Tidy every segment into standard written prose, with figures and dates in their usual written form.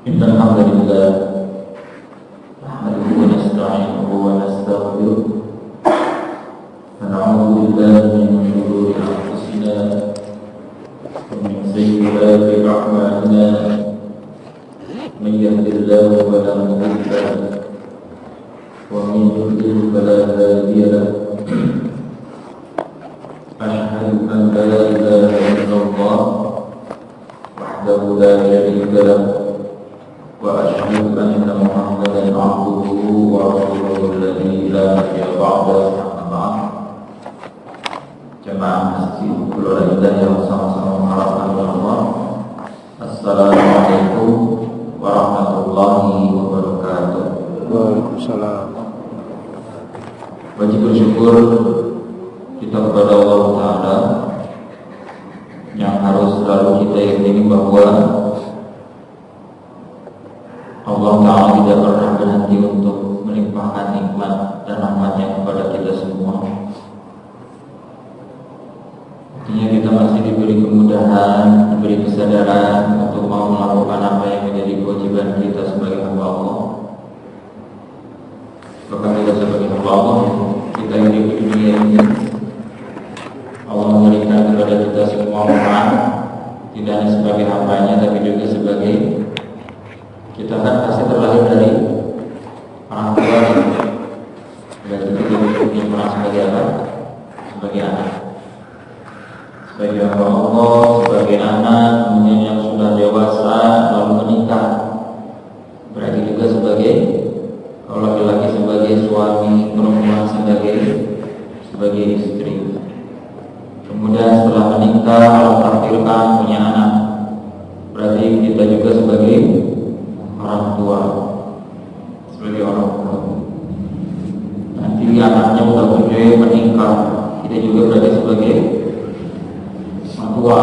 Innal hamdalillah nahmaduhu wa nasta'inuhu wa nastaghfiruh wa na'udzu billahi min shururi anfusina wa min sayyiati a'malina man yahdihillahu fala mudilla lahu wa man yudlil fala hadiya lahu ashhadu an la ilaha illallah wahdahu la syarika lahu وأشهد أن محمدا عبده ورسوله الذي لا نبي بعده أما بعد. Jemaah masjid Pulau Indah yang sama-sama mengharapkan Allah. Assalamualaikum warahmatullahi wabarakatuh. Waalaikumsalam. Wajib bersyukur kita kepada Allah Ta'ala yang harus selalu kita yakini bahwa Allah Ta'ala tidak pernah berhenti untuk melimpahkan nikmat dan rahmatnya kepada kita semua. Artinya kita masih diberi kemudahan, diberi kesadaran untuk mau melakukan apa yang menjadi kewajiban kita sebagai hamba Allah. Bahkan kita sebagai hamba Allah, kita hidup di dunia ini, Allah memberikan kepada kita semua manfaat, tidak hanya sebagai hambanya tapi juga sebagai kita kan pasti terlahir dari orang tua dan kita juga pernah sebagai apa? Sebagai anak, sebagai hamba Allah, sebagai anak, kemudian yang sudah dewasa lalu menikah, berarti juga sebagai kalau laki-laki sebagai suami, perempuan sebagai istri. Kemudian setelah menikah lalu takdirkan punya anak, berarti kita juga sebagai orang tua, sebagai orang tua. Nanti anaknya udah gede menikah, kita juga berarti sebagai orang tua.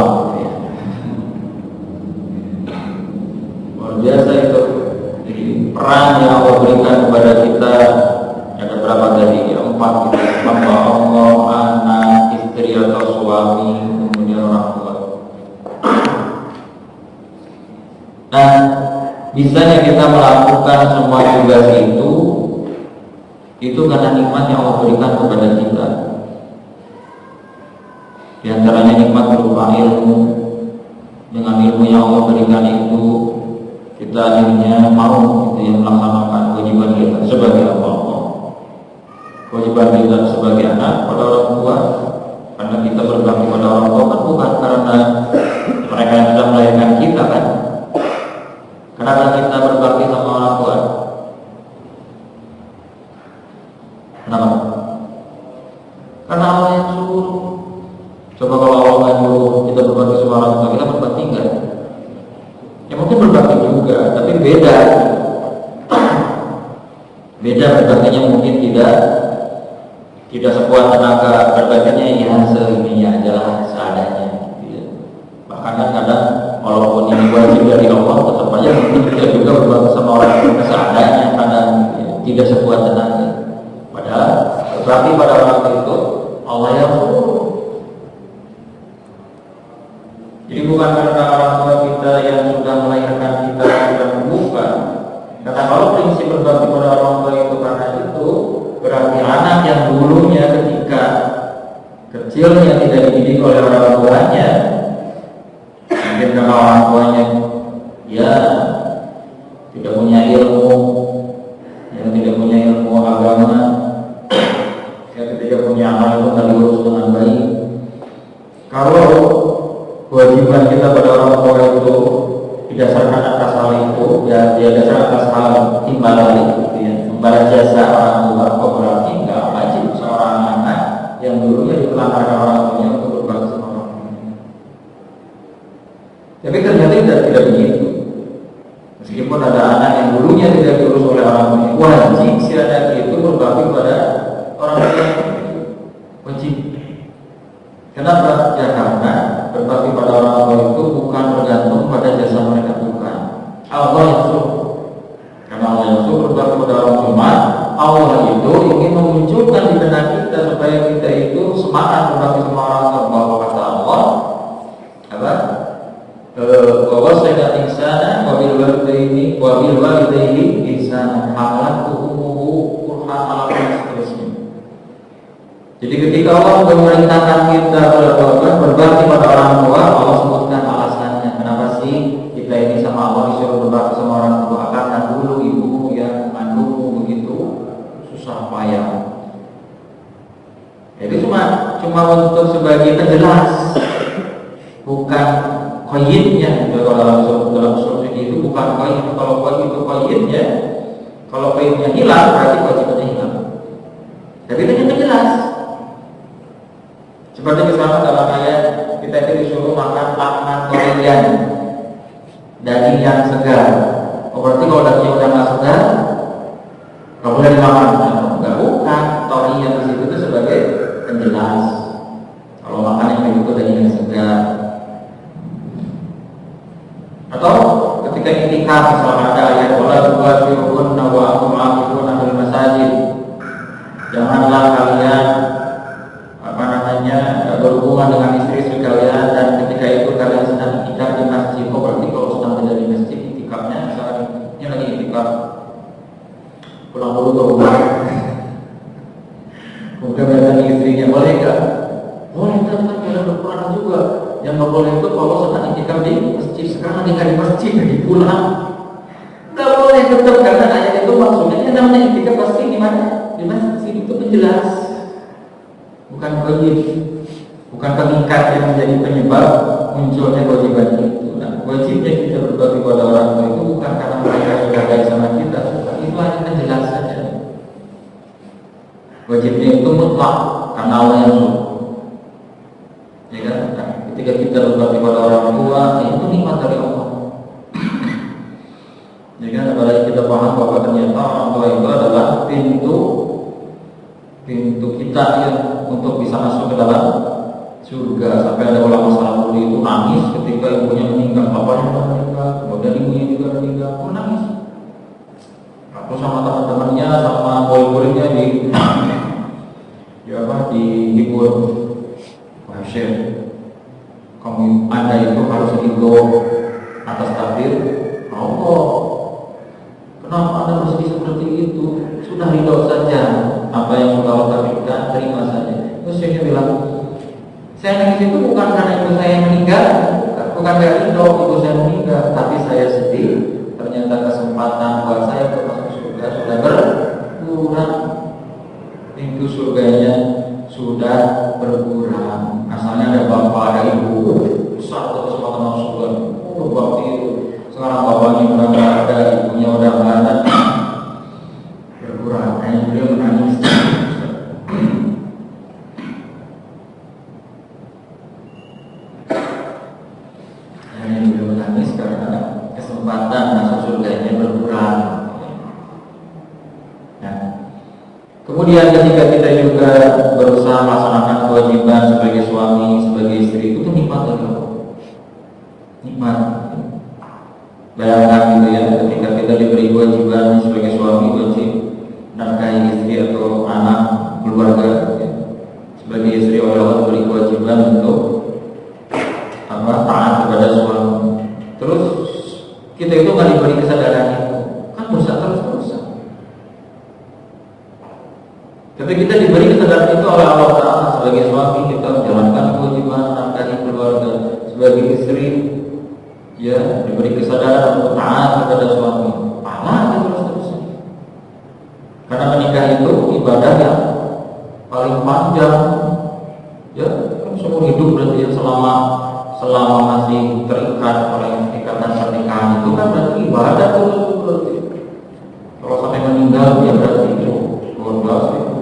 Luar biasa itu. Jadi peran yang Allah berikan kepada kita ada berapa tadi? 4 gitu. Hamba Allah, anak, istri atau suami, kemudian orang tua. Nah, bisanya kita melakukan semua tugas itu karena nikmat yang Allah berikan kepada kita. Di antaranya nikmat berupa ilmu. Dengan ilmu yang Allah berikan itu, kita akhirnya mau yang melaksanakan kewajiban kita sebagai hamba Allah. Kewajiban kita sebagai anak pada orang tua, karena kita berbakti pada orang tua kan bukan karena mereka yang sudah melahirkan kita kan. Kenapa kita berbakti sama orang tua? Kenapa? Karena Allah yang suruh. Coba kalau Allah yang suruh kita berbakti sama orang tua, kita berbakti enggak? Ya mungkin berbakti juga, tapi beda. Beda berbaktinya mungkin tidak sekuat tenaga, berbaktinya ya seininya aja seadanya. Bahkan kan kadang walaupun ini wajib dari Allah, tetap aja kita juga berbakti sama orang tua seadanya, karena tidak sekuat tenaga. Padahal berbakti pada orang tua itu Allah yang suruh. Jadi bukan karena orang tua kita yang sudah melahirkan kita sudah bukan. Karena kalau prinsip berbakti pada orang tua itu karena itu, berarti anak yang dulunya ketika kecilnya tidak dididik oleh orang tuanya, mungkin karena orang tuanya ya tidak punya ilmu, yang tidak punya ilmu agama, yang tidak punya amal itu tak diurus dengan baik. Kalau kewajiban kita pada orang tua itu didasarkan atas hal itu, ya didasarkan atas hal timbalan itu, ya, membalas jasa orang tua, berarti nggak wajib seorang anak yang dulunya ditelantarkan orang tuanya untuk berbakti sama orang tuanya. Tapi ternyata tidak begitu. Meskipun ada anak yang dulunya tidak diurus oleh orang tuanya, wajib si anak itu berbakti pada orang tuanya. Wajib. Kenapa? Ya karena berbakti pada orang tua itu bukan bergantung pada jasa mereka, bukan. Allah yang suruh. Karena Allah yang suruh berbakti pada orang tua, Allah itu ingin memunculkan di benak kita supaya kita itu semangat berbakti sama orang tua. Bahwa kata Allah, apa? Wa wasayna insana wa bil walidayni wa bil walidayni ihsanan, hamalatu ummuhu kurhan ala dan seterusnya. Jadi ketika Allah memerintahkan kita berbakti pada orang tua, Allah sebutkan alasannya. Kenapa sih kita ini sama Allah disuruh berbakti sama orang tua? Karena dulu ibu yang mengandungmu begitu susah payah. Jadi cuma untuk sebagai penjelas, bukan qayyidnya. Kalau dalam usul itu bukan qayyid. Kalau qayyid itu qayyidnya, kalau qayyidnya hilang berarti kewajibannya hilang. Tapi itu hanya penjelas. Seperti misalnya dalam ayat kita itu disuruh makan laknat torian, daging yang segar. Berarti kalau dagingnya udah nggak segar, nggak boleh dimakan. Nggak, bukan. Torian di situ itu sebagai penjelas. Kalau makan yang begitu daging yang segar. Atau ketika iktikaf misalnya ada ayat wala tuwasi'unna wa antum 'akifuna fil masajid. Janganlah kalian berhubungan dengan istri kalian dan ketika itu kalian sedang iktikaf di masjid. Berarti kalau sedang berada di masjid iktikafnya, misalnya ini lagi iktikaf, pulang dulu ke rumah, kemudian datang istrinya, boleh nggak? Boleh, tetap kalian berkurang juga. Yang nggak boleh itu kalau sedang iktikaf di masjid. Sekarang nikah di masjid lagi pulang, nggak boleh tetap, karena ayat itu maksudnya namanya iktikaf pasti di mana? Di masjid. Itu penjelas, bukan qayyid. Bukan pengikat yang menjadi penyebab munculnya kewajiban itu. Nah, wajibnya kita berbakti pada orang tua itu bukan karena mereka sudah baik sama kita, bukan. Itu hanya penjelas saja. Wajibnya itu mutlak karena Allah yang suruh. Ya kan? Nah, ketika kita berbakti pada orang tua, itu nikmat dari Allah. Ya kan? Apalagi kita paham bahwa ternyata orang tua itu adalah pintu kita yang untuk bisa masuk ke dalam surga. Sampai ada ulama salaf dulu itu nangis ketika ibunya meninggal, bapaknya meninggal, kemudian ibunya juga meninggal, nangis. Aku sama teman-temannya, sama murid-muridnya dihibur. Wah Syekh, kamu Anda itu harus ridho atas takdir Allah. Kenapa Anda bersedih seperti itu? Sudah ridho saja, apa yang sudah Allah takdirkan, terima saja. Terus Syekhnya bilang, saya nangis itu bukan karena ibu saya meninggal, bukan karena ibu saya meninggal, tapi saya sedih. Ternyata kesempatan buat saya untuk masuk surga sudah berkurang. Pintu surganya sudah berkurang. Asalnya ada bapak, ada ibu, besar terus makan surga. Waktu itu sekarang bapaknya udah nggak ada, ibunya udah nggak ada, berkurang. Hanya beliau menangis. Kesempatan masuk surganya berkurang. Nah, kemudian ketika kita juga berusaha melaksanakan kewajiban sebagai suami, sebagai istri, itu nikmat dari Allah. Nikmat. Bayangkan gitu ya, ketika kita diberi kewajiban sebagai suami, wajib nafkahi istri atau anak, keluarga. Ya. Sebagai istri oleh Allah diberi kewajiban untuk taat kepada suami. Terus kita itu nggak diberi kesadaran itu, kan dosa terus-terusan. Tapi kita diberi kesadaran itu oleh Allah Ta'ala. Sebagai suami kita menjalankan kewajiban nafkahi keluarga. Sebagai istri, ya diberi kesadaran untuk taat kepada suami. Pahala terus-terusan. Karena menikah itu ibadah yang paling panjang. Ya, seumur hidup berarti ya, selama masih terikat oleh ikatan pernikahan itu kan berarti ibadah terus berarti. Kalau sampai meninggal ya berarti itu luar biasa itu.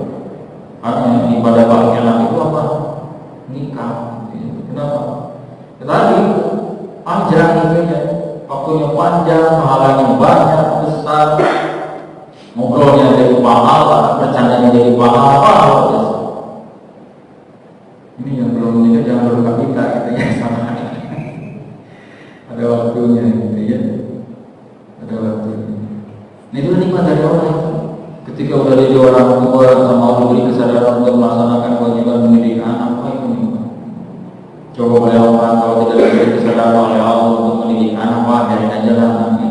Hanya ibadah paling enak itu apa? Nikah. Kenapa? Tadi panjang itu ya, waktunya panjang, pahalanya banyak, besar, ngobrolnya jadi pahala, bercandanya jadi pahala. Ini yang belum menikah jangan berduka-cita gitu ya, sama ada waktunya gitu ya, ada waktunya. Nah itu nikmat dari Allah itu. Ketika udah jadi orang tua sama Allah diberi kesadaran untuk melaksanakan kewajiban mendidik anak, apa itu nikmat. Coba bayangkan kalau tidak diberi kesadaran oleh Allah untuk mendidik anak, wah biarin aja lah anaknya.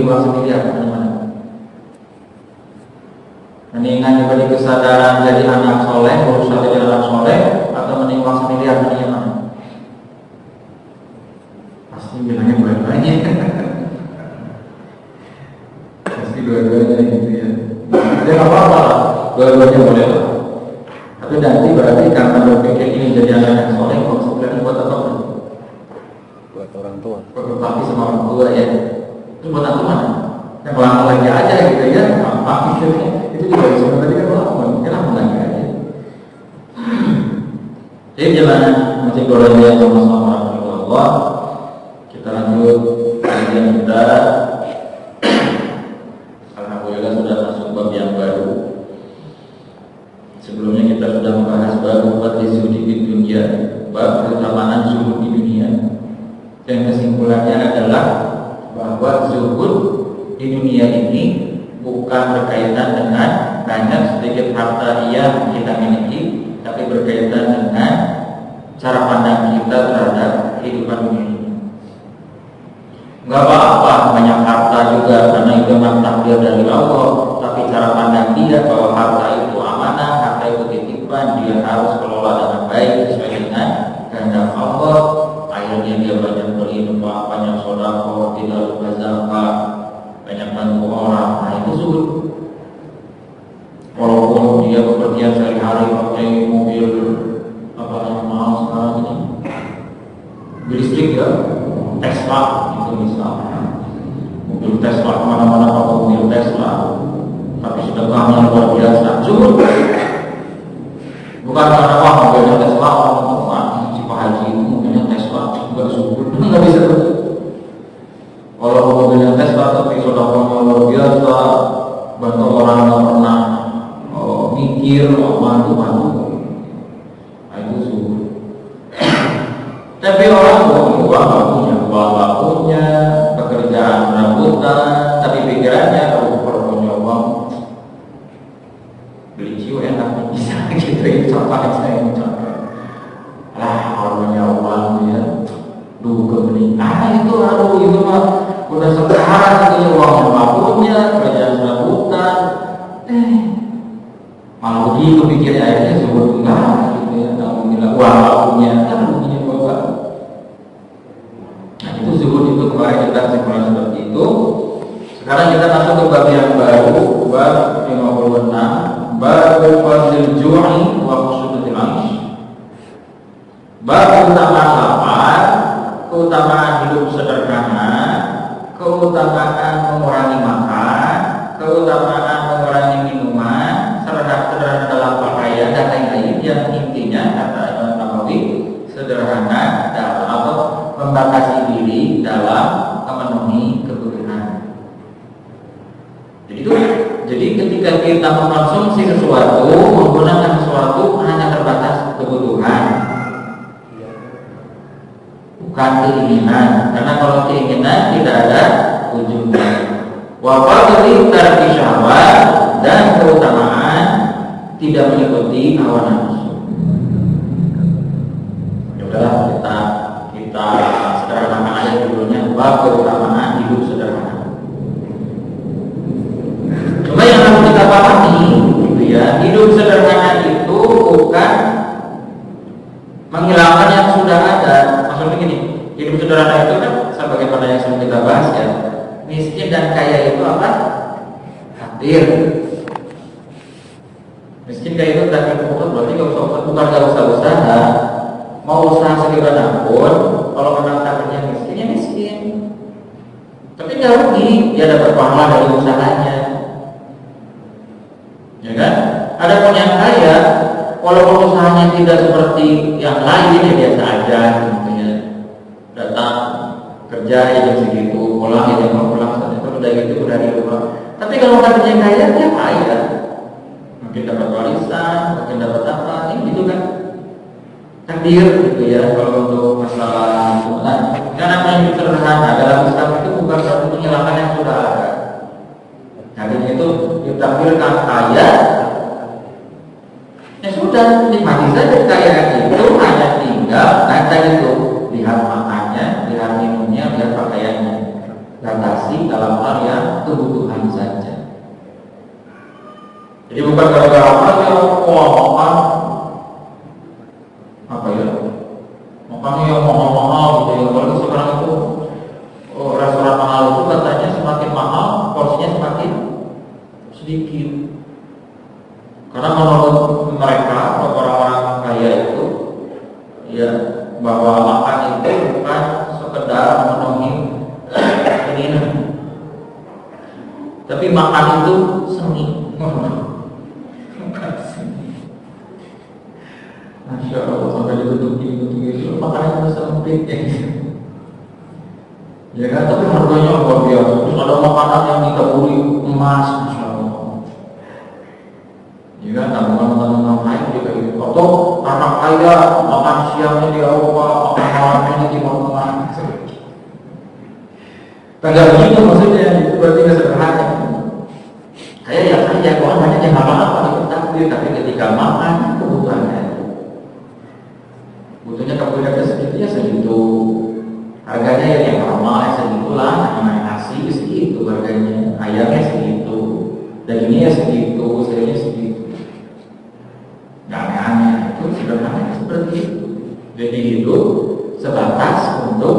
diberi uang sendiri atau gimana? Mendingan diberi kesadaran jadi anak soleh, berusaha jadi anak soleh, atau mending uang sendiri atau gimana? Pasti bilangnya dua-duanya. Pasti dua-duanya gitu ya. Jadi nggak apa-apa lah, dua-duanya boleh lah. Tapi nanti berarti karena berpikir ini jadi anak yang soleh, kalau sebenarnya buat apa? Buat orang tua. Buat berbakti sama orang tua ya. Itu buat apa mana? Yang melangkah lagi aja gitu ya, gampang gitu ya. Itu juga bisa tadi kan melangkah, mungkin melangkah lagi aja. Jadi jangan masih doanya sama-sama Allah. Kita lanjut kajian kita. Alhamdulillah sudah masuk bab yang baru. Sebelumnya kita sudah membahas bab zuhud di dunia, bab keutamaan zuhud di dunia. Dan kesimpulannya adalah bahwa zuhud di dunia ini bukan berkaitan dengan banyak sedikit harta yang kita miliki, tapi berkaitan dengan cara pandang kita terhadap kehidupan dunia ini. Enggak apa-apa banyak harta juga, karena itu memang takdir dari Allah. Tapi cara pandang dia bahwa harta itu amanah, harta itu titipan, dia harus kelola dengan baik sesuai dengan kehendak Allah. Akhirnya dia banyak berinfak, banyak sedekah, tidak lupa zakat, banyak bantu orang. Nah itu zuhud. Walaupun dia bepergian sehari-hari pakai mobil apa yang mahal sekarang ini, mobil listrik ya, Tesla itu misalnya, mobil Tesla kemana-mana pakai mobil Tesla, tapi sedekahnya luar biasa. Zuhud. Bukan karena wah mobilnya Tesla, si Pak Haji itu mobilnya Tesla juga zuhud, nggak bisa begitu. Kalau mobilnya Tesla tapi sedekahnya luar biasa, bantu orang yang pernah mikir, bantu. Nah itu zuhud. Tapi orang uang punya, pekerjaan rambutan, tapi pikirannya kalau punya uang beli ciu enak bisa gitu. Itu contoh yang saya mau contoh. Kalau punya uang ya, kebening. Itu mah udah sekarang itu uang punya, pekerjaan rambutan, malah begitu pikirnya akhirnya zuhud enggak gitu ya. Kalau bilang uang punya, punya bapak. Nah itu zuhud itu kemarin kita simpulan seperti itu. Sekarang kita masuk ke bab yang baru, bab 56, bab fadlil ju'i wa khusnutil 'aish. Bab keutamaan lapar, keutamaan hidup sederhana, keutamaan mengurangi makan, keutamaan mengurangi minuman, sederhana dalam pakaian dan lain-lain yang intinya kata Imam Nawawi sederhana dalam atau membatasi diri dalam memenuhi kebutuhan. Jadi ketika kita mengkonsumsi sesuatu, menggunakan sesuatu hanya terbatas kebutuhan, bukan keinginan. Karena kalau keinginan tidak ada ujungnya. Wa fadli tarki syahwat, dan keutamaan tidak mengikuti hawa nafsu. Yaudahlah kita sederhanakan aja dulunya, bab keutamaan hidup sederhana. Cuma yang harus kita pahami gitu ya, hidup sederhana itu bukan menghilangkan yang sudah ada. Maksudnya gini, hidup sederhana itu kan sebagaimana yang sudah kita bahas ya, miskin dan kaya itu apa? Takdir. Miskin kaya itu takdir pokok, berarti bukan gak usah usaha. Mau usaha segimana pun, kalau memang takdirnya miskin ya miskin. Tapi gak rugi, dia dapat pahala dari usahanya. Ya kan? Ada pun yang kaya, walaupun usahanya tidak seperti yang lain ya biasa aja gitu ya. Datang kerja ya jam segitu, pulang ya jam pulang saat itu udah gitu udah di rumah. Tapi kalau katanya kaya, dia kaya. Mungkin dapat warisan, mungkin dapat apa, ini gitu kan. Takdir gitu ya kalau untuk masalah itu. Nah, karena yang sederhana dalam Islam itu bukan satu menghilangkan yang sudah ada. Jadi itu ditakdirkan kaya, ya sudah nikmati saja kekayaan itu, hanya tinggal nanti itu lihat makannya, lihat minumnya, lihat pakaiannya, batasi dalam dalam hal yang kebutuhan saja. Jadi bukan gara-gara apa ya, makan apa ya, makannya yang mahal-mahal gitu ya. Kalau sekarang itu restoran mahal itu katanya semakin mahal porsinya semakin sedikit. Karena menurut mereka, orang-orang kaya itu, ya, bahwa makan itu bukan sekedar memenuhi keinginan, tapi makan itu seni. Masya Allah, sampai ditutup itu makannya sempit ya. Ya kan, tapi harganya luar biasa. Terus ada makanan yang ditaburi emas, Masya Allah. Ya kan, teman-teman lain juga gitu. Atau anak kaya makan siangnya di Eropa, makan malamnya di Timur Tengah. Tidak begitu maksudnya, itu berarti nggak sederhana. Kaya ya kaya, kok hanya yang apa-apa itu takdir, tapi ketika makan kebutuhannya. Butuhnya kebutuhannya segitu ya segitu. Harganya yang normal segitulah, namanya nasi segitu harganya, ayamnya segitu, dagingnya segitu, sayurnya segitu. Nggak aneh-aneh, itu sederhana seperti itu. Jadi hidup sebatas untuk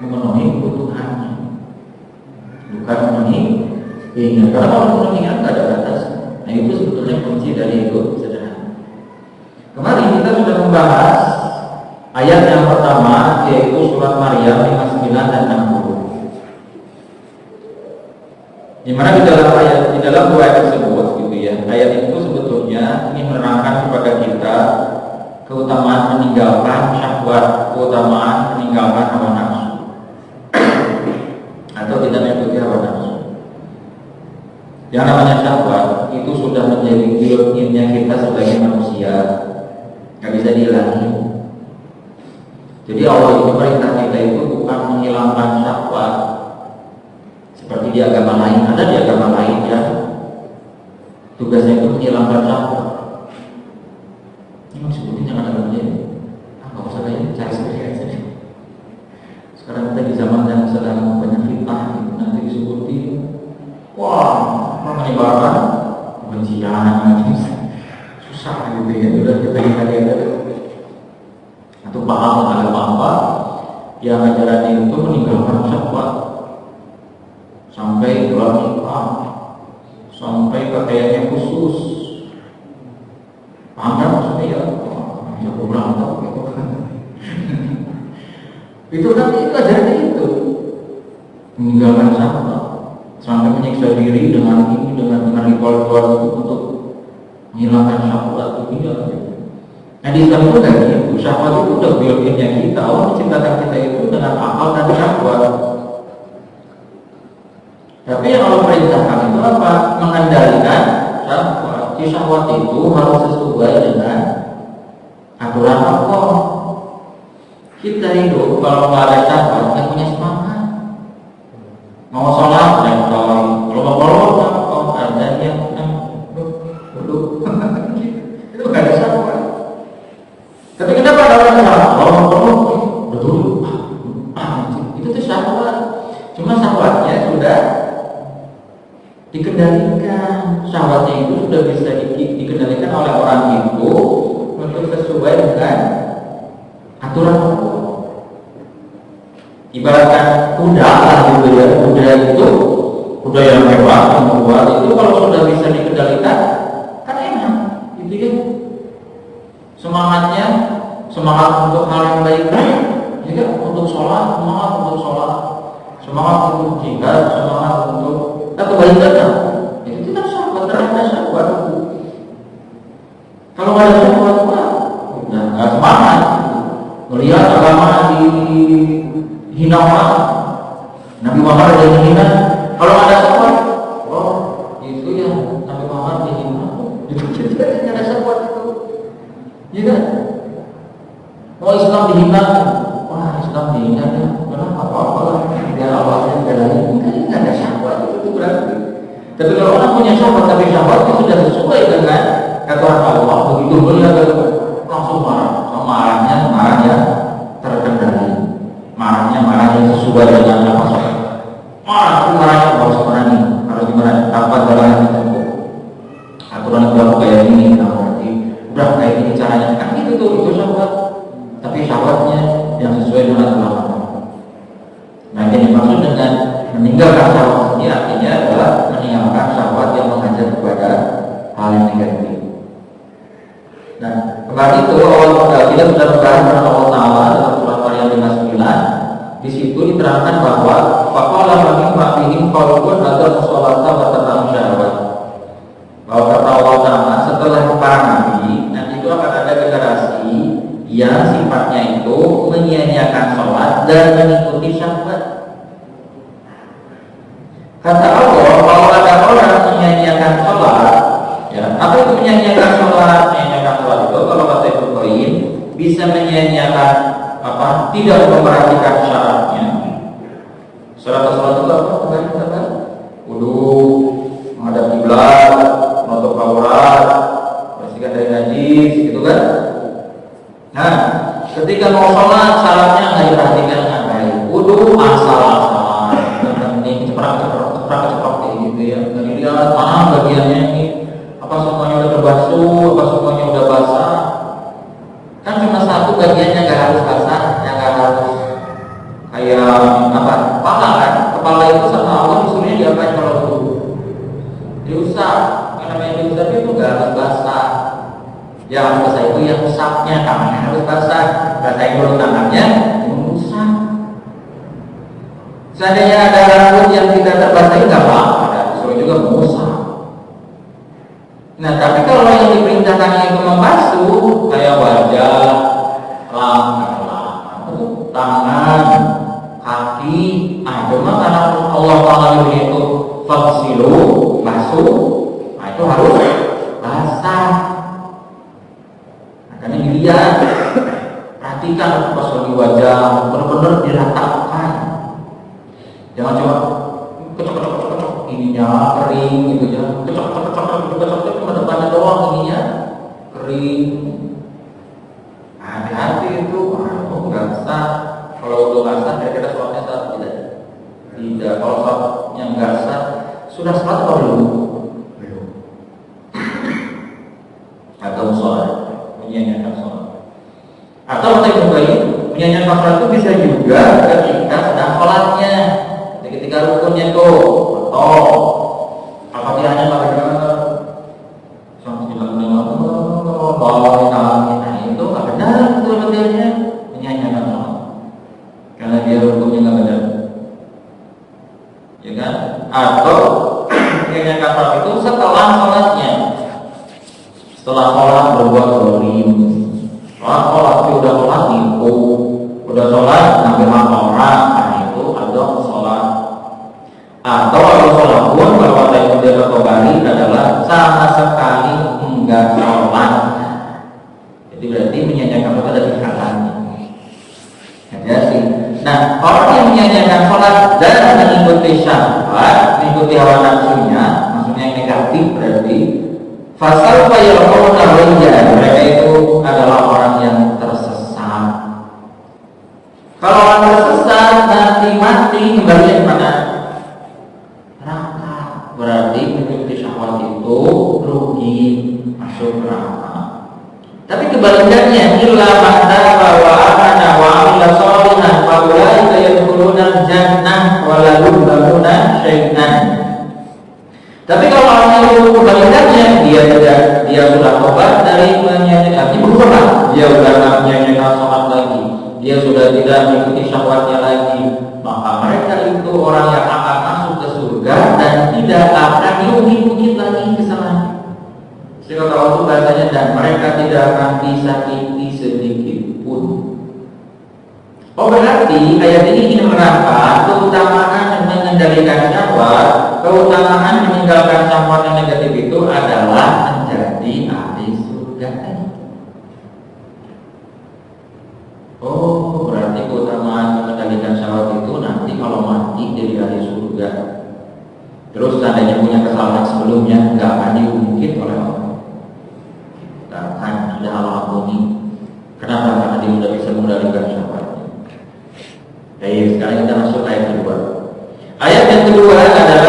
memenuhi kebutuhannya, bukan memenuhi keinginan. Karena kalau memenuhi nggak ada batas. Nah itu sebetulnya kunci dari hidup sederhana. Kemarin kita sudah membahas ayat yang pertama, yaitu surat Maryam 59 dan 60. Di mana di dalam dua ayat tersebut gitu ya. Ayat itu sebetulnya ingin menerangkan kepada kita keutamaan meninggalkan syahwat, keutamaan meninggalkan hawa nafsu. Atau tidak mengikuti hawa nafsu. Yang namanya syahwat itu sudah menjadi built-in-nya kita sebagai manusia. Gak bisa dihilangi. Jadi Allah itu perintah kita itu bukan menghilangkan syahwat seperti di agama lain. Ada di agama lain ya tugasnya itu menghilangkan syahwat. Ini maksudnya jangan ada begini. Nggak usah kayak cari sendiri aja. Sekarang kita di zaman yang sedang banyak fitnah, nanti disebuti, wah, menyebarkan kebencian, susah gitu ya. Udah kita lihat. Atau paham mengenai apa yang ajaran itu meninggalkan syahwat sampai gelar nikah, sampai pakaiannya khusus. Paham kan maksudnya ya? Jago berantem gitu kan. Itu kan itu ajaran itu meninggalkan syahwat sampai menyiksa diri dengan ritual-ritual itu untuk menghilangkan syahwat itu ya. Nah di Islam itu kan gitu, syahwat itu udah built-in-nya kita. Allah menciptakan kita itu dengan akal dan syahwat. Tapi yang Allah perintahkan itu apa? Mengendalikan syahwat. Si syahwat itu harus sesuai dengan aturan Allah. Kita hidup kalau nggak ada syahwat, nggak punya semangat. Mau sholat, kalau mau ada yang duduk, itu nggak ada syahwat. Tapi kenapa ada orang betul? Itu tuh syahwat. Cuma syahwatnya sudah dikendalikan. Syahwatnya itu sudah bisa dikendalikan oleh orang itu untuk sesuai dengan aturan Allah. Ibaratkan kuda lah gitu ya. Kuda yang hebat, yang kuat itu kalau sudah bisa dikendalikan kan enak, gitu ya. Semangat untuk hal yang baik, juga untuk sholat, semangat untuk jihad, semangat untuk kebaikan. Itu kan syahwat, terhadap syahwat. Kalau nggak ada syahwat, udah nggak semangat. Melihat agama dihina orang, Nabi Muhammad ada dihina. Kalau ada syahwat, itu ya Nabi Muhammad dihina. Itu tidak ada syahwat itu. Ya kan? Mau Islam dihina, Islam dihina ya, apa-apa lah, biar awalnya belain. Ini nggak ada syahwat itu berarti. Tapi kalau orang punya syahwat, tapi syahwatnya sudah sesuai dengan aturan Allah, begitu melihat langsung marah, marahnya terkendali, marah yang sesuai dengan apa? Marahnya harus gimana nih, harus gimana, apa jalan kita aturan berlaku kayak ini, nah berarti udah kayak gini caranya kan itu syahwat, tapi syahwatnya yang sesuai dengan aturan agama. Nah yang dimaksud dengan meninggalkan syahwat ini artinya adalah meninggalkan syahwat yang mengajak kepada hal yang negatif. Nah kemarin itu kita sudah membahas tentang Allah Taala dalam surat Maryam 59. Di situ diterangkan bahwa faqala ma'ihim qalbun adzal sholata wa tabahu syahwat. Bahwa kata Allah Taala setelah para nabi nanti itu akan ada generasi yang sifatnya itu menyia-nyiakan sholat dan mengikuti syahwat. Kata Allah, kalau ada orang menyia-nyiakan sholat, ya, apa itu menyia-nyiakan sholat? Menyia-nyiakan sholat itu kalau kata Ibnu Qayyim bisa menyia-nyiakan apa? Tidak memperhatikan syaratnya. Syarat sholat itu apa? Wudu, menghadap kiblat, menutup aurat, bersihkan dari najis, gitu kan? Nah, ketika mau sholat syaratnya nggak diperhatikan dengan baik. Wudu asal-asalan, ini cepat kayak gitu ya. Nggak dilihat mana bagiannya ini, apa semuanya udah terbasuh, apa semuanya udah basah. Kan cuma satu bagiannya nggak harus basah, yang nggak harus kayak apa? Kepala kan? Kepala itu sama Allah disuruhnya diapain kalau wudu? Diusap. Yang namanya diusap itu nggak harus basah. Yang harus basah itu yang usapnya, tangannya harus basah. Basahin dulu tangannya, usap. Seandainya ada rambut yang tidak terbasahi nggak apa-apa, disuruh juga mengusap. Nah, tapi kalau yang diperintahkan itu membasuh, kayak wajah, tangan, kaki, cuma karena Allah Taala itu faghsilu, basuh, nah itu harus basah. Makanya dilihat, perhatikan pas lagi wajah, benar-benar diratakan. Jangan cuma kecok ininya kering gitu ya, kecok cuma depannya doang ininya kering. Hati-hati itu, nggak sah. Kalau udah nggak sah, kira-kira sholatnya sah tidak? Tidak. Kalau sholatnya nggak sah, sudah sholat atau belum? Belum. Atau sholat, menyanyikan sholat. Atau menyanyikan sholat itu bisa juga ketika sedang sholatnya, ketika rukunnya itu, atau Al-Fatihahnya nggak benar, sampai itu nggak benar itu Al-Fatihahnya, menyanyikan sholat, karena dia rukunnya nggak benar, ya kan? Atau menyanyikan sholat itu setelah sholatnya, setelah sholat berbuat dolim, sholat tapi udah sholat itu, udah sholat ngambil hak orang, itu ada sholat. Atau kalau sholat pun kalau kata Ibnu Al-Tabari adalah sama sekali enggak sholat. Jadi berarti menyanyikan sholat ada tingkatannya. Ya sih. Nah, orang yang menyanyikan sholat dan mengikuti syahwat, mengikuti hawa nafsunya, maksudnya yang negatif berarti fasal fayalqawna ghayya, mereka itu adalah orang yang tersesat. Kalau orang tersesat nanti mati kembali ke mana? Neraka. Berarti mengikuti syahwat itu rugi, masuk neraka. Tapi kebalikannya, illa man taba wa amana wa amila shalihan fa ulaika yadkhuluna jannah wa la yuzlamuna syai'an. Tapi kalau orang itu kebalikannya, dia sudah tobat dari menyanyikan, berubah, dia sudah tidak menyanyikan sholat lagi, dia sudah tidak mengikuti syahwatnya lagi, maka mereka itu orang yang akan masuk ke surga dan tidak akan diungkit-ungkit lagi kesalahannya. Sehingga kalau itu bahasanya, dan mereka tidak akan disakiti sedikit pun. Oh berarti ayat ini ingin menerangkan keutamaan mengendalikan syahwat, keutamaan meninggalkan syahwat yang negatif itu adalah menjadi ahli surga. Oh berarti keutamaan mengendalikan syahwat itu nanti kalau mati jadi ahli surga. Terus seandainya punya kesalahan sebelumnya nggak akan diungkit oleh Allah. Nggak akan ada hal-hal ini. Kenapa? Karena dia sudah bisa mengendalikan syahwat. Baik, sekarang kita masuk ayat kedua. Ayat yang kedua adalah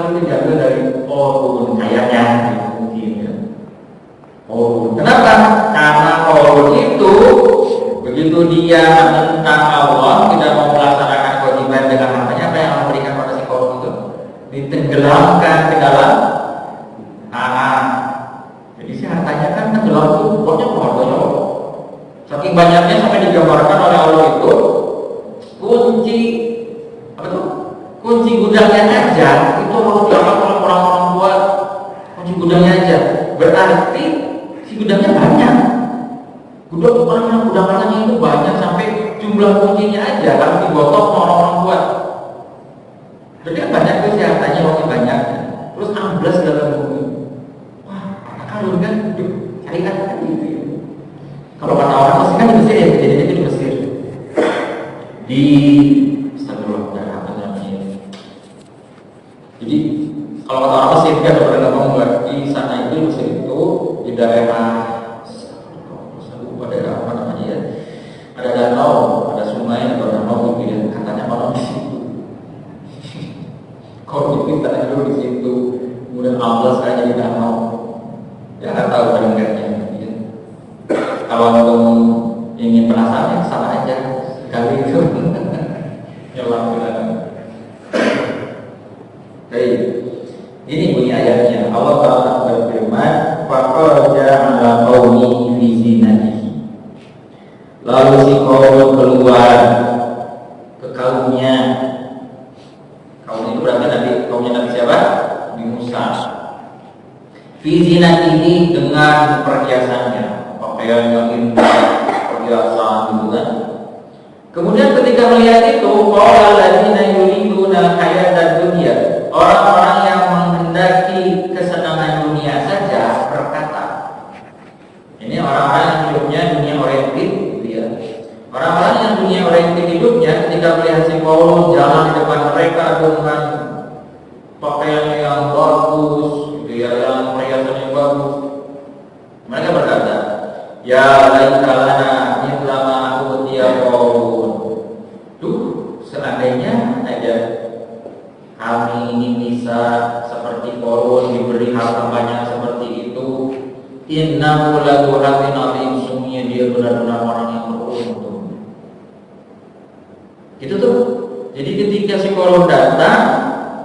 itu diambil dari korun kayaknya mungkin ya. Korun. Kenapa? Karena korun itu begitu dia menentang Allah, tidak mau melaksanakan kewajiban dengan hartanya, apa yang Allah berikan pada si korun itu? Ditenggelamkan ke dalam tanah. Jadi si hartanya kan tenggelam itu, pokoknya hartanya Allah. Saking banyaknya sampai digambarkan oleh Allah itu kunci apa tuh? Kunci gudangnya aja itu harus diangkat oleh orang-orang tua. Kunci gudangnya aja berarti si gudangnya banyak. Gudang-gudangnya itu banyak sampai jumlah kuncinya aja harus digotong sama orang-orang tua. Jadi banyak tuh si hartanya waktu banyak. Terus amblas dalam bumi. Wah, kalau kan cari kan gitu ya. Kalau kata orang Mesir kan di Mesir ya, kejadiannya itu di Mesir. Di Jadi kalau kata orang Mesir kan ada pernah ngomong di sana itu Mesir itu di daerah apa namanya ya, ada danau, ada sungai atau danau gitu ya, katanya malam di situ. Kalau kita dulu di situ, kemudian Allah saya jadi danau, ya nggak tahu pendengarnya. Ya. Kalau kamu ingin penasaran ya salah aja kali itu. Ya langsung. Baik, ini bunyi ayatnya. Allah Taala berfirman, "Faqaja ala qaumi fi zinatihi." Lalu si kaum keluar ke kaumnya. Kaum itu berarti Nabi, kaumnya Nabi siapa? Nabi Musa. Fi zinatihi dengan perhiasannya, pakaian yang indah, perhiasan gitu kan. Kemudian ketika melihat itu, qala alladziina yuriduna hayatad dunya, orang-orang yang menghendaki kesenangan dunia saja berkata, ini orang-orang yang hidupnya dunia oriented, gitu ya. Orang-orang yang dunia oriented hidupnya ketika melihat si Paulus jalan di depan mereka dengan pakaian yang bagus, gitu ya, yang perhiasan yang bagus, mereka berkata, ya laitalana mithla ma utiya Paulus. Duh, seandainya aja kami ini bisa seperti Paulus, diberi harta banyak seperti itu. Innahu lahu hatin azim, sungguhnya dia benar-benar orang yang beruntung. Itu tuh. Jadi ketika si Paulus datang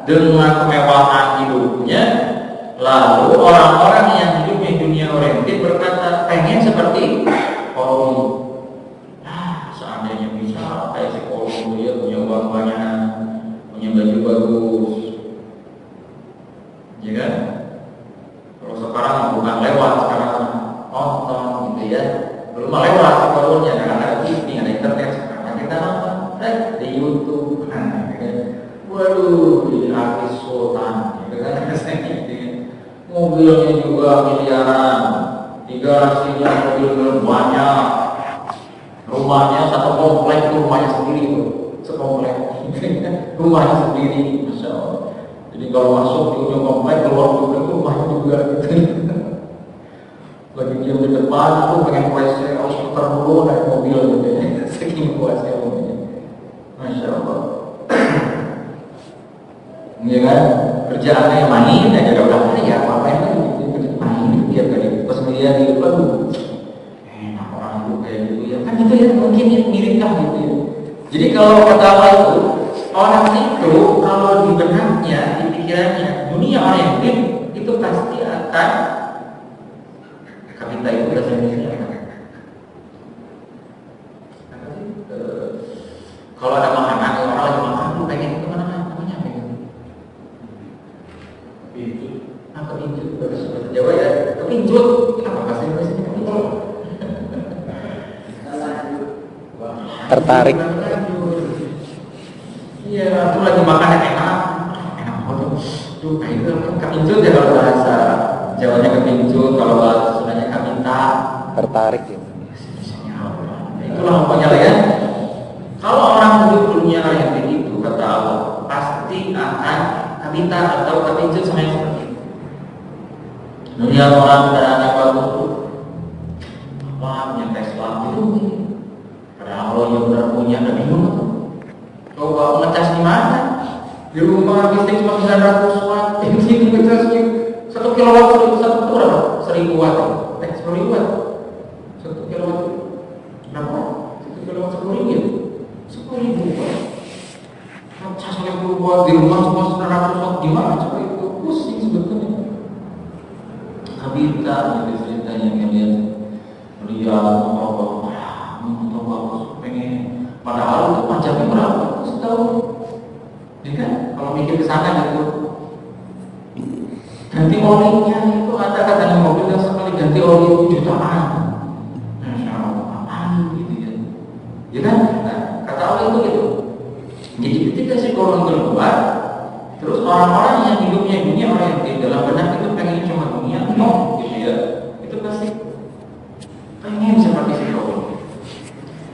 dengan kemewahan hidupnya, lalu orang-orang yang hidupnya dunia oriented berkata pengen seperti Paulus. Seandainya bisa kayak si Paulus, dia punya uang banyak, punya baju bagus, ya kan? Kalau sekarang bukan lewat, sekarang nonton gitu ya. Belum lewat si Paulusnya, karena ada TV, ada internet. Sekarang kita nonton di YouTube, kan? Waduh, di artis sultan, gitu kan? Mobilnya juga miliaran, di garasinya mobil banyak, rumahnya satu komplek, itu rumahnya sendiri tuh, sekomplek. Rumahnya sendiri, masya Allah. Jadi kalau masuk di ujung komplek, keluar juga rumahnya juga gitu. Lagi diam di depan, aku pengen WC, harus putar dulu naik mobil gitu ya. Saking puasnya mobilnya, masya Allah. Iya kan, kerjaannya yang main aja, udah ya apa-apain lagi gitu, main tiap kali pas melihat di depan, enak orang itu kayak gitu ya, kan gitu ya, mungkin mirip kah gitu ya. Jadi kalau kata Allah itu, orang itu kalau di benaknya, di pikirannya, dunia oriented itu pasti akan kapita itu bahasa Indonesia apa? Kalau ada makanan, orang lagi makan, lu pengen itu mana namanya pengen? Kepincut. Kepincut, bahasa Jawa ya. Kepincut, apa bahasa Indonesia kepincut? Tertarik. Iya, aku lagi makan yang enak banget. Tuh, itu kepincut ya kalau bahasa Jawanya kepincut, kalau bahasa Sundanya kapinta. Tertarik ya. Itulah pokoknya lah ya. Kalau orang hidup dunia yang begitu, kata Allah, pasti akan kapinta atau kepincut sama yang seperti itu. Dunia orang kendaraan bagus tuh, wah punya Tesla itu. Padahal Allah yang benar punya, ada bingung tuh. Coba ngecas di mana? Di rumah listrik cuma 900 watt. kilowatt satu itu berapa? 1000 watt. 10.000 watt. 1 kilowatt berapa? 1 kilowatt 10.000 ya? 10.000 watt. Cas 10 watt di rumah cuma 100 watt gimana? Coba itu pusing sebetulnya. Habita itu ceritanya kalian lihat apa pengen, padahal itu pajaknya berapa? Setahun. Ya kan? Kalau mikir ke sana gitu. Ganti olinya itu ada katanya mobil yang sekali ganti oli itu jutaan. Masya Allah, apaan gitu ya? Ya kan? Nah, kata Allah itu gitu. Jadi ketika si korun keluar, terus orang-orang yang hidupnya dunia oriented dalam benak itu pengen cuma dunia, no, gitu ya. Itu pasti pengen seperti si korun.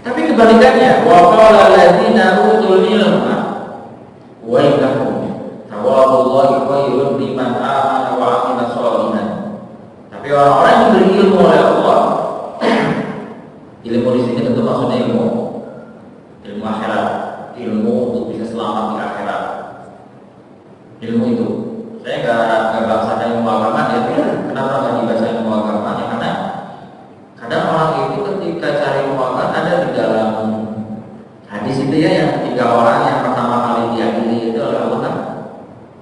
Tapi kebalikannya, wa qala alladziina utul ilma wailakum thawabullahi khairun liman amana wa 'amila shalihan. Tapi orang-orang yang diberi ilmu oleh Allah, ilmu di sini tentu maksudnya ilmu akhirat, ilmu untuk bisa selamat di akhirat. Ilmu itu, saya nggak bahasakan ilmu agama ya. Kenapa nggak dibaca ilmu agama? Ya karena kadang orang itu ketika cari ilmu agama ada di dalam hadis itu ya, yang 3 orang yang pertama kali diadili itu oleh Allah kan.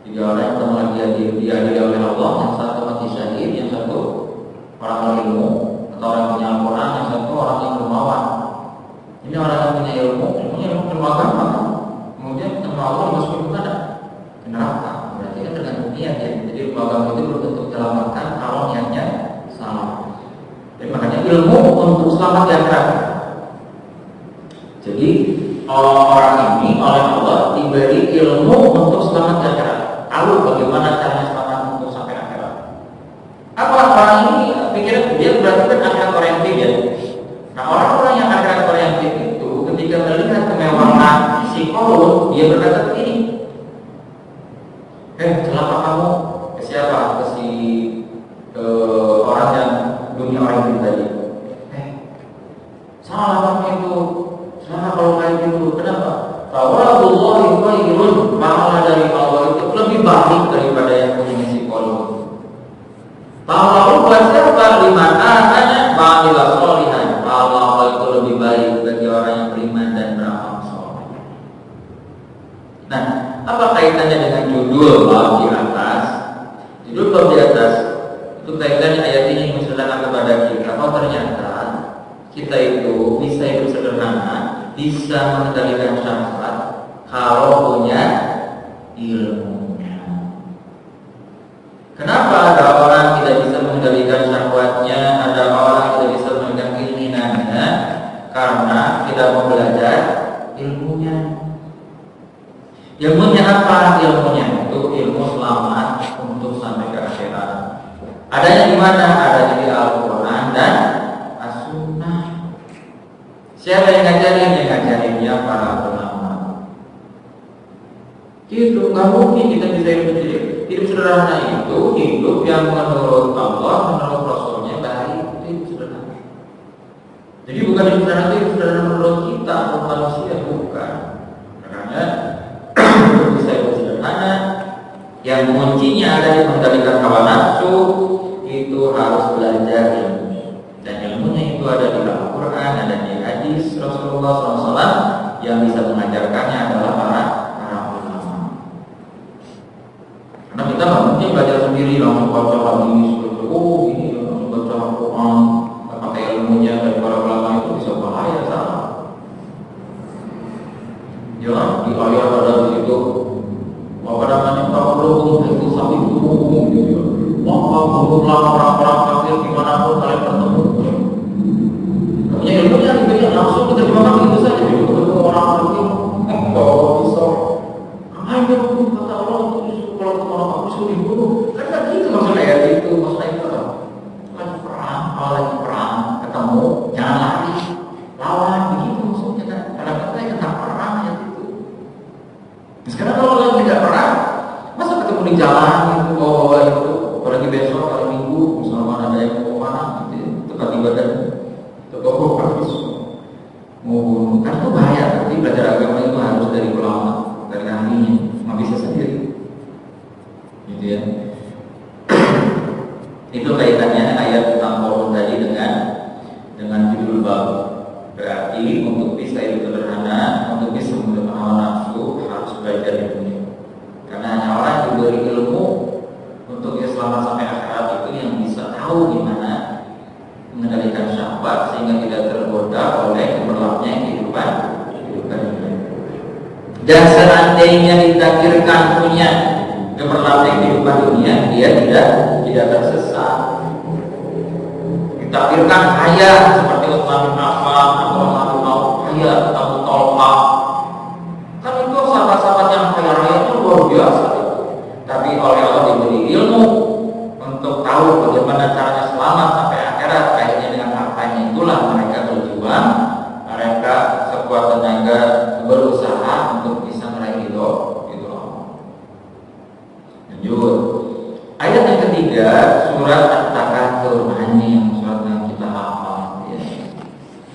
3 orang yang pertama kali diadili oleh Allah, yang satu mati syahid, yang satu orang ilmu atau orang yang punya Al-Quran, yang satu orang yang dermawan. Ini orang yang punya ilmu agama, kemudian ilmu Allah dimasukin ke mana? Ke neraka. Berarti kan tergantung niat ya. Jadi ilmu agama itu belum tentu menyelamatkan kalau niatnya salah. Jadi makanya ilmu untuk selamat di akhirat. Jadi orang ini oleh Allah diberi ilmu untuk selamat di akhirat. Tahu bagaimana caranya selamat untuk sampai akhirat. Apa orang ini pikiran dia berarti kan akhirat oriented ya. Nah, orang-orang yang akhirat oriented itu ketika melihat kemewahan si korun, dia berkata begini, celaka kamu ke siapa? Ke si orang yang dunia oriented tadi. Salah kamu itu. Salah kalau kayak gitu. Kenapa? Thawabullahi khairun, pahala dari Allah itu lebih baik daripada yang punya si korun. Pahala buat siapa? Liman amana wa 'amila shalihan. Allah itu lebih baik bagi orang yang beriman dan beramal saleh. Nah, apa kaitannya dengan judul bab di atas? Judul bab di atas itu kaitannya ayat ini menceritakan kepada kita. Oh ternyata kita itu bisa hidup sederhana, bisa mengendalikan syahwat kalau punya ilmunya. Kenapa ada orang tidak bisa mengendalikan syahwatnya, ada orang tidak bisa mengendalikan keinginannya? Karena tidak mau belajar ilmunya. Ilmunya apa? Ilmunya itu ilmu selamat untuk sampai ke akhirat. Adanya di mana? Adanya di Al-Quran dan As-Sunnah. Siapa yang ngajarin? Yang ngajarinnya para ulama. Itu nggak mungkin kita bisa hidup sederhana itu hidup yang menurut Allah, menurut Rasulnya baik, itu sederhana. Jadi bukan hidup sederhana menurut kita atau manusia, bukan. Karena bisa hidup sederhana yang kuncinya ada di mengendalikan hawa nafsu, itu harus belajar ilmu. Dan ilmunya itu ada di Al-Quran, ada di hadis Rasulullah SAW. Yang bisa mengajarkannya adalah para ulama. Karena kita nggak mungkin belajar sendiri langsung baca hadis, ini langsung baca Al-Quran, pakai ilmunya dari para ulama itu bisa bahaya, salah. Jangan di ayat ada di situ apa namanya kalau itu sapi umum gitu ya. Mengumpulkan orang-orang kafir dimanapun kalian bertemu. Punya ilmunya diberikan langsung diterima begitu saja. Ketemu orang kafir, bawa pisau. Ngapain dia kata Allah untuk kalau ketemu orang kafir suruh dibunuh? Kan nggak gitu maksudnya ayat itu. Maksudnya itu apa? Lagi perang, kalau lagi perang ketemu jangan lari, lawan begitu maksudnya kan. Karena kita tentang perang ayat itu. Sekarang kalau lagi tidak perang, masa ketemu di jalan itu bawa itu. Apalagi besok hari Minggu, misalnya ada yang mau mana, itu kan ibadah, itu bawa habis mau bunuh, kan itu bahaya. Tapi belajar agama itu harus dari ulama, dari ahlinya, nggak bisa sendiri, gitu ya. Itu kaitannya ayat tentang korun tadi dengan judul bab. Berarti untuk bisa hidup sederhana, untuk bisa memenuhi hawa nafsu harus belajar ilmu. Karena hanya orang yang diberi ilmu untuk selamat sampai akhirat itu yang bisa tahu gimana mengendalikan syahwat sehingga tidak tergoda oleh gemerlapnya kehidupan dunia. Dan seandainya ditakdirkan punya gemerlapnya kehidupan dunia, dia tidak tersesat. Ditakdirkan kaya seperti Utsman bin Affan atau Abu kaya Abu Talha. Kan itu sahabat-sahabat yang kaya raya itu luar biasa itu. Tapi oleh Allah diberi ilmu untuk tahu bagaimana caranya selamat sampai akhirat. Akhirnya dengan hartanya itulah mereka berjuang, mereka sekuat tenaga berusaha untuk bisa meraih itu. Lanjut. Ayat yang ketiga surat At-Takatsur, yang surat yang kita hafal ya.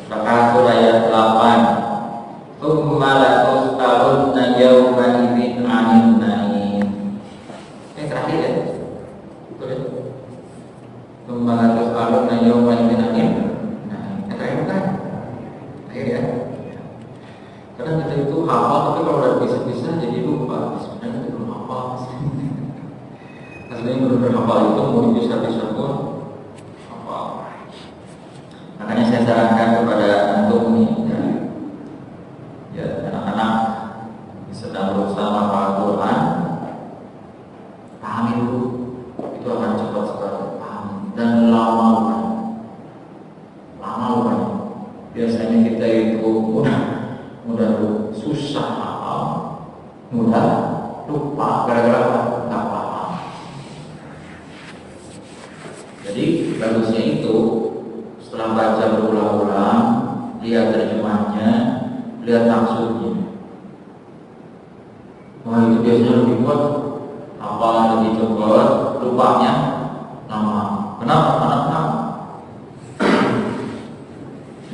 At-Takatsur ayat 8. Tsumma latus'alunna yawma idzin 'anil na'im. Ini terakhir ya. Betul ya? Tsumma latus'alunna yawma idzin 'anil na'im. Terakhir kan? Terakhir ya. Kadang kita itu hafal tapi kalau udah bisa-bisa jadi lupa. Sebenarnya itu belum hafal. Aslinya benar-benar hafal itu mau bisa-bisa pun hafal. Makanya saya sarankan kepada antum nih ya anak-anak sedang berusaha menghafal Al-Quran, pahami dulu, itu akan cepat sekali paham dan lama lupa. Biasanya kita itu mudah susah hafal, mudah lupa gara-gara nggak paham. Jadi bagusnya itu setelah baca berulang-ulang, lihat terjemahnya, lihat maksudnya. Wah itu biasanya lebih kuat, hafalan lebih cepat, lupanya lama. Kenapa? Karena paham.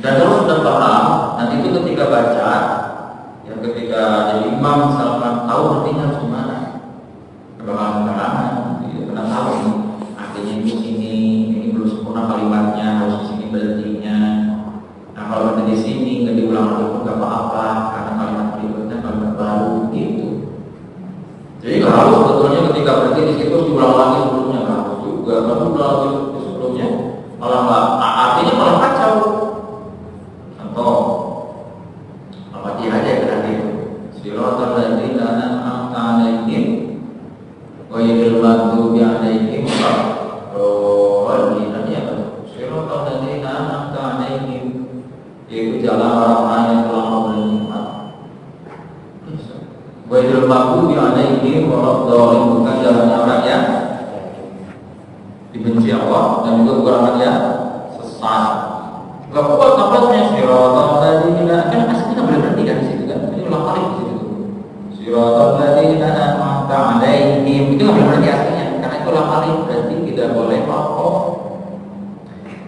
Dan kalau sudah paham, nanti itu ketika baca, ya ketika jadi imam misalkan tahu artinya harus gimana, kebenaran, karena tahu nih artinya itu ini belum sempurna kalimatnya, harus di sini berartinya. Nah kalau berarti di sini nggak diulang lagi pun nggak apa-apa, karena kalimat berikutnya kalimat baru gitu. Jadi nggak harus sebetulnya ketika berarti di situ diulang lagi sebelumnya, nggak harus juga. Kalau ulang lagi sebelumnya malah nggak, artinya malah kacau. Contoh, Al-Fatihah aja berarti Siratal ladzina an'amta 'alaihim ghairil maghdubi 'alaihim waladdallin. Ya, Siratal ladzina an'amta 'alaihim, yaitu jalan orang-orang yang telah memberi nikmat. Ghairil maghdubi 'alaihim waladdallin, bukan jalannya orang yang dibenci Allah dan juga bukan orang yang sesat. Gak kuat nafasnya Siratal ladzina, kan aslinya nggak boleh berhenti kan di situ kan, ini ulang kali di situ. Siratal ladzina an'amta 'alaihim, itu nggak boleh berhenti aslinya, karena itu ulang kali berarti tidak boleh pokok.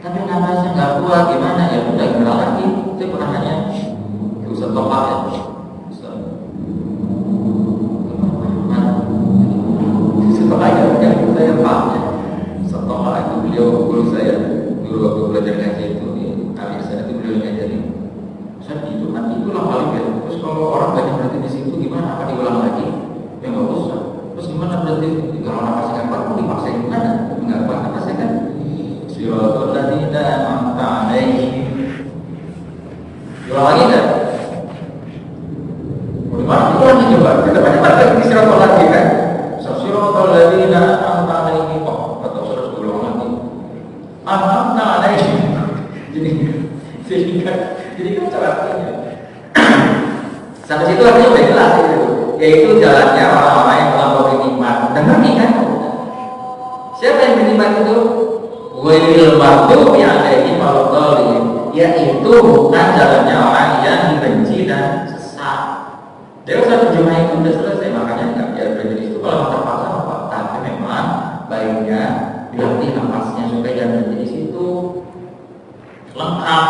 Tapi nafasnya nggak kuat gimana ya? Udah gimana lagi? Saya pernah nanya, Ustaz Toha ya, Ustaz Toha ya, saya paham ya. Ustaz Toha itu beliau guru saya dulu waktu belajar ngaji itu. Saya itu beliau ngajarin, Ustaz itu nanti ulang kali ya. Terus kalau orang banyak berarti di situ gimana? Apa diulang lagi? Ya nggak usah. Terus gimana berarti? Kalau nafasnya kan mau dipaksain gimana? Nggak kuat nafasnya kan? Siratal ladzina an'amta 'alaihim. Diulang lagi nggak? Mau dimana? Diulang lagi coba. Kita banyak banget di siratal lagi kan? Siratal ladzina an'amta 'alaihim. Oh, atau harus diulang lagi. An'amta 'alaihim. Jadi kan caranya sampai situ artinya udah jelas itu, yaitu jalannya orang-orang yang telah memberi nikmat. Dan ngerti kan? Siapa yang bernikmat itu? Ghairil maghdubi 'alaihim waladdallin, yaitu bukan jalannya orang yang dibenci dan sesat. Jadi usah terjemah itu udah selesai, makanya nggak biar berhenti di situ. Kalau terpaksa apa? Tapi memang baiknya dilatih nafasnya supaya jangan berhenti di situ. Lengkap.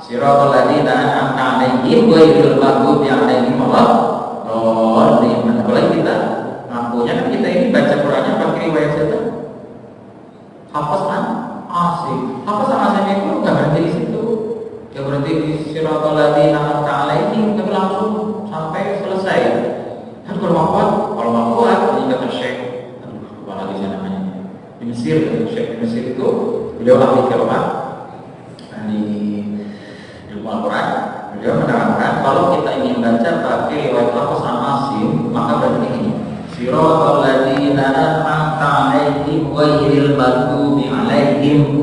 Siratal ladzina an'amta 'alaihim ghairil maghdubi 'alaihim waladdallin. Apalagi kita ngakunya kan kita ini baca Qur'annya pakai riwayat siapa? Hafaz di Mesir. Syekh di Mesir itu beliau ahli qiraat, ahli ilmu Al-Quran. Beliau menerangkan kalau kita ingin baca pakai riwayat lafaz An-Nasim, maka berarti ini siratal ladzina an'amta 'alaihim ghairil maghdubi 'alaihim.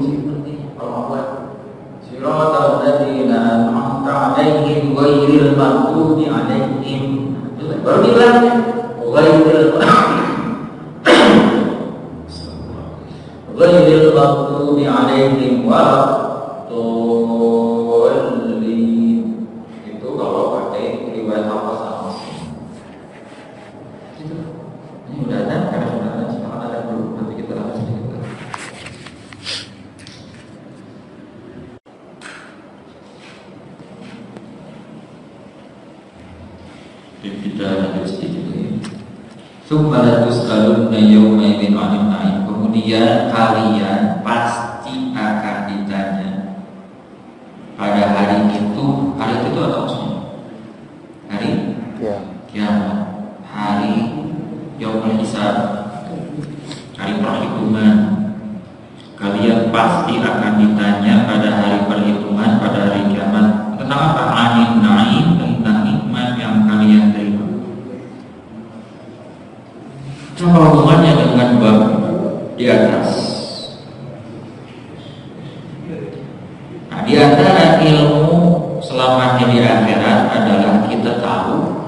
Kalau buat siratal ladzina an'amta 'alaihim ghairil maghdubi 'alaihim, baru bilang ghairil maghdubi 'alaihim waladdallin. Itu kalau pakai riwayat lafaz An-Nasim. Ini udah ada, karena sudah ada, sekarang ada dulu, nanti kita akan sedikit. Kita lanjut sedikit lagi. Summa tus'alunna yawma idzin 'anil na'im. Kemudian kalian pasti akan ditanya pada hari itu. Hari itu apa maksudnya? Hari kiamat, hari yaumul hisab, hari perhitungan. Kalian pasti akan ditanya pada hari perhitungan, pada hari kiamat tentang apa? 'Anil na'im, tentang nikmat yang kalian terima. Apa hubungannya dengan bab di atas? Nah, di antara ilmu selamatnya di akhirat adalah kita tahu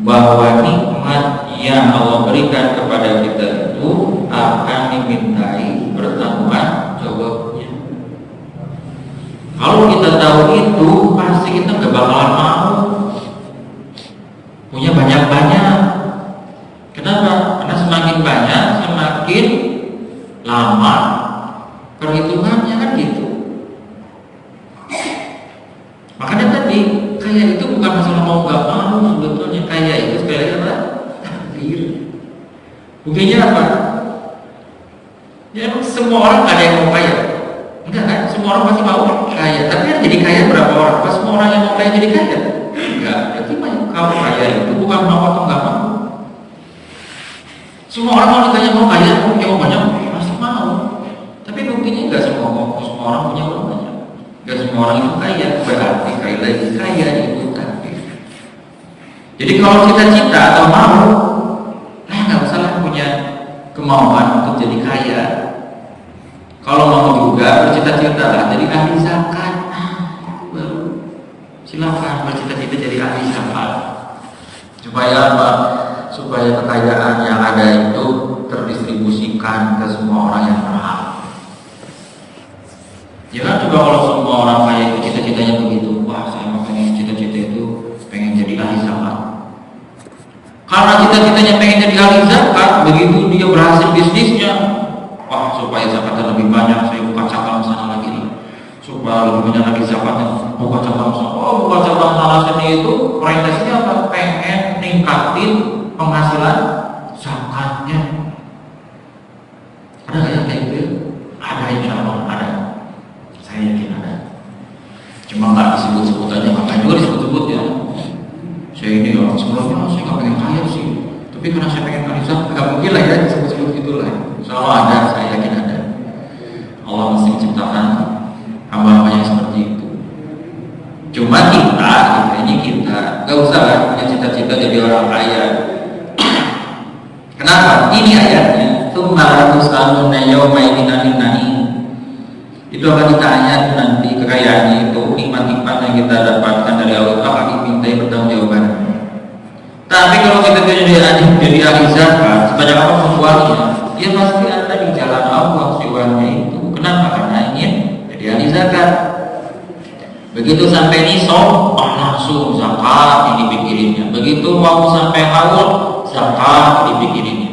bahwa nikmat yang Allah berikan kepada kita itu akan dimintai pertanggungan jawabnya. Kalau kita tahu itu, pasti kita gak bakalan mau punya banyak-banyak. Kenapa? Karena semakin banyak, semakin lama perhitungannya, kan gitu. Makanya tadi kaya itu bukan masalah mau gak mau, sebetulnya kaya itu sekali lagi apa? Takdir. Buktinya apa? Ya semua orang gak ada yang mau kaya. Enggak kan? Semua orang pasti mau kaya. Tapi yang jadi kaya berapa orang? Pas semua orang yang mau kaya jadi kaya? Enggak. Jadi kamu kaya itu bukan mau atau gak mau. Semua orang mau ditanya mau kaya, mau punya uang banyak, pasti mau. Tapi buktinya enggak semua orang punya uang banyak. Enggak semua orang itu kaya. Berarti kaya lagi kaya itu takdir. Jadi kalau cita-cita atau mau, nggak usah lah punya kemauan untuk jadi kaya. Kalau mau juga bercita-cita lah jadi ahli zakat. Baru silakan bercita-cita jadi ahli zakat. Supaya apa? Supaya kekayaan yang ada itu terdistribusikan ke semua orang yang berhak. Jangan coba kalau semua orang kaya itu cita-citanya begitu. Wah, saya mau pengen cita-cita itu pengen jadi ahli zakat. Karena cita-citanya pengen jadi ahli zakat, begitu dia berhasil bisnisnya, wah supaya zakatnya lebih banyak, saya buka cabang sana lagi nih. Supaya lebih banyak lagi zakatnya, buka cabang sana. Oh, buka cabang sana sini itu orientasinya apa? Pengen ningkatin penghasilan zakatnya. Ada nggak yang kayak gitu? Ada, insya Allah ada. Saya yakin ada. Cuma nggak disebut-sebut aja, makanya juga disebut-sebut ya. Saya ini orang sebelumnya saya nggak pengen kaya sih, tapi karena saya pengen ahli zakat, nggak mungkin lah ya disebut-sebut gitulah. Insya Allah ada, saya yakin ada. Allah mesti menciptakan hamba-hamba yang seperti itu. Cuma kita nggak usah lah punya cita-cita jadi orang kaya. Kenapa? Ini ayatnya. Tsumma tus'aluna yawma idzin 'anil na'im. Itu akan ditanya nanti kekayaannya itu, nikmat-nikmat yang kita dapatkan dari Allah akan dimintai pertanggungjawaban. Tapi kalau kita jadi ahli zakat, sebanyak apa uangnya, dia pasti ada di jalan Allah si uangnya itu. Kenapa? Karena ingin jadi ahli zakat. Begitu sampai nisab, langsung zakat ini dipikirinnya. Begitu mau sampai haul, zakat dipikirinnya.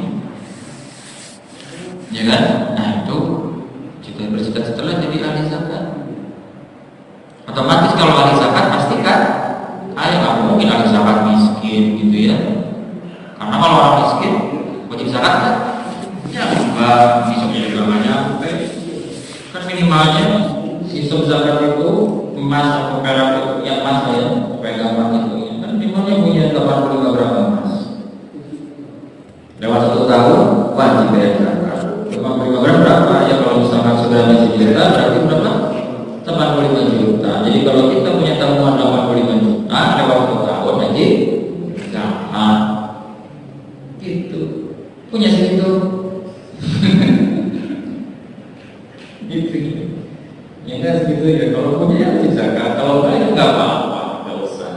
Ya kan? Nah itu bercita-cita jadi ahli zakat. Otomatis kalau ahli zakat pasti kan nggak mungkin ahli zakat miskin gitu ya. Karena kalau orang miskin wajib zakat kan? Ya enggak, nisabnya juga nggak nyampe. Kan minimalnya sistem zakat itu emas atau perak itu yang emas ya, supaya gampang itu. Kan minimalnya punya 85 gram emas. Lewat 1 tahun wajib bayar zakat. 85 gram berapa? juta berarti berapa? 85 juta. Jadi kalau kita punya tabungan 85 juta lewat 1 tahun aja jangan gitu. Punya segitu. Gitu. Ya kan segitu ya. Kalau punya ya harus zakat. Kalau enggak ya enggak apa-apa, enggak usah.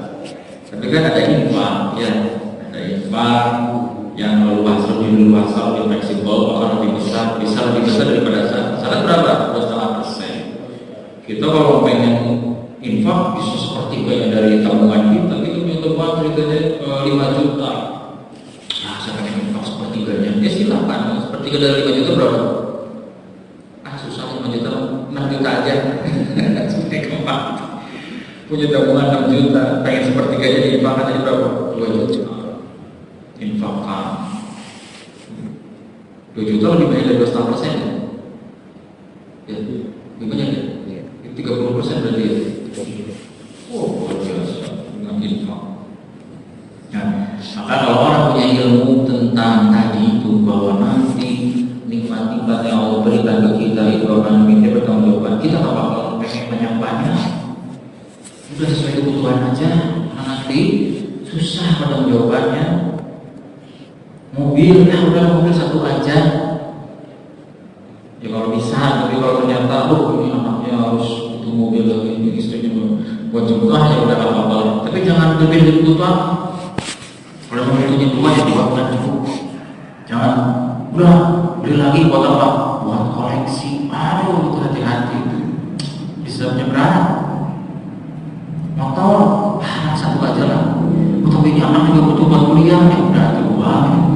Tapi kan ada infak ya. Ada infak yang luas, lebih fleksibel, bahkan lebih besar, bisa lebih besar daripada zakat berapa? 2,5%. Kita kalau pengen infak bisa sepertiganya dari tabungan kita punya teman ceritanya 5 juta. Nah, saya pengen infak sepertiganya. Ya silakan, sepertiga dari 5 juta berapa? Susah 5 juta, 6 juta aja. Sudah keempat. Punya tabungan 6 juta, pengen sepertiganya diinfakkan aja berapa? 2 juta. Infakkan 2 juta lebih banyak dari 2,5% ya? Ya, lebih banyak ya? 30% berarti ya? Oh, luar biasa dengan infak. Nah, maka kalau orang punya ilmu tentang tadi itu bahwa nanti nikmat-nikmat yang Allah berikan ke kita itu akan minta bertanggung jawab. Kita tak bakal pengen banyak-banyak. Udah sesuai kebutuhan aja. Nanti susah bertanggung jawabannya. Mobil, ya udah mobil 1 aja. Ya kalau bisa, tapi kalau ternyata ini anaknya harus butuh mobil lagi, ini istrinya buat jumlah ya udah apa-apa. Tapi jangan lebih dari kebutuhan. Kalau mobilnya 2 ya 2 bukan cukup. Jangan udah beli lagi buat apa? Buat koleksi. Aduh, itu hati-hati itu. Bisa berapa? Motor, 1 aja lah. Tapi ini anak juga butuh buat kuliah, ya udah 2.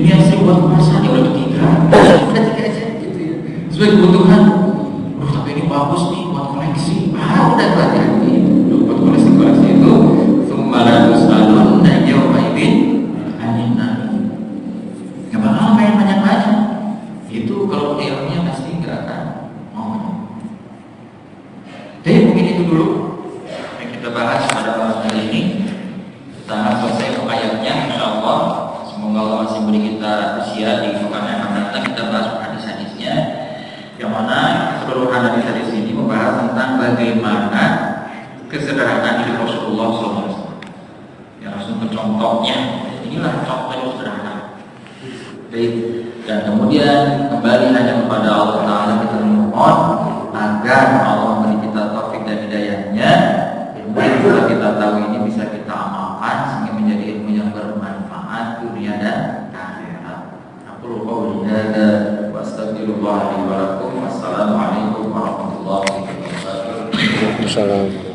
Ini yang sering buat kemasan, ya udah 3. Udah 3 aja gitu ya. Sesuai kebutuhan. Tapi ini bagus nih buat koleksi. Udah hati-hati. Buat koleksi itu summalan usalun dan jawabain anin nabi. Gak bakal pengen banyak-banyak. Itu kalau ilmunya pasti gak akan mau. Jadi mungkin itu dulu yang kita bahas pada malam hari ini. Kita akan selesai ayatnya, insyaallah. Semoga Allah masih beri kita usia di pekan yang akan datang. Kita bahas hadis-hadisnya, yang mana keseluruhan hadis-hadis ini membahas tentang bagaimana kesederhanaan hidup Rasulullah SAW. Yang langsung ke contohnya, inilah contoh yang sederhana. Dan kemudian kembali hanya kepada Allah Taala kita memohon agar Allah memberi kita taufik dan hidayahnya. Ilmu yang sudah kita tahu ini bisa kita amalkan sehingga menjadi ilmu yang bermanfaat dunia dan akhirat. Aku lupa hadza wa astaghfirullah li wa lakum. Wassalamualaikum warahmatullahi wabarakatuh.